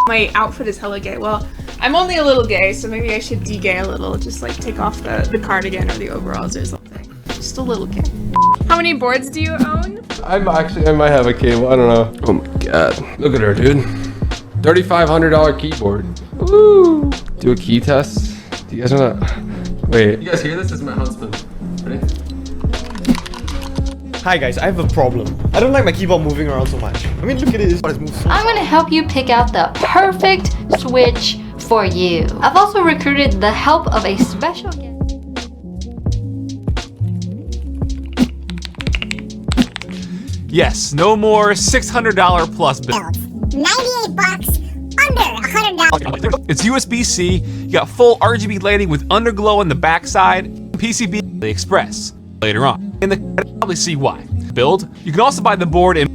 My outfit is hella gay. Well, I'm only a little gay, so maybe I should de-gay a little. Just like take off the cardigan or the overalls or something. Just a little gay. How many boards do you own? I might have a cable. I don't know. Oh my god. Look at her, dude. $3,500 keyboard. Woo! Do a key test. Do you guys know that? Wait. You guys hear this? This is my husband. Ready? Hi guys, I have a problem. I don't like my keyboard moving around so much. I mean, look at it. It's moved so I'm gonna help you pick out the perfect switch for you. I've also recruited the help of a special guest. Yes, no more $600 plus bills. 98 bucks, under $100. It's USB-C, you got full RGB lighting with underglow on the backside, PCB Express later on. And you'll probably see why. Build, you can also buy the board in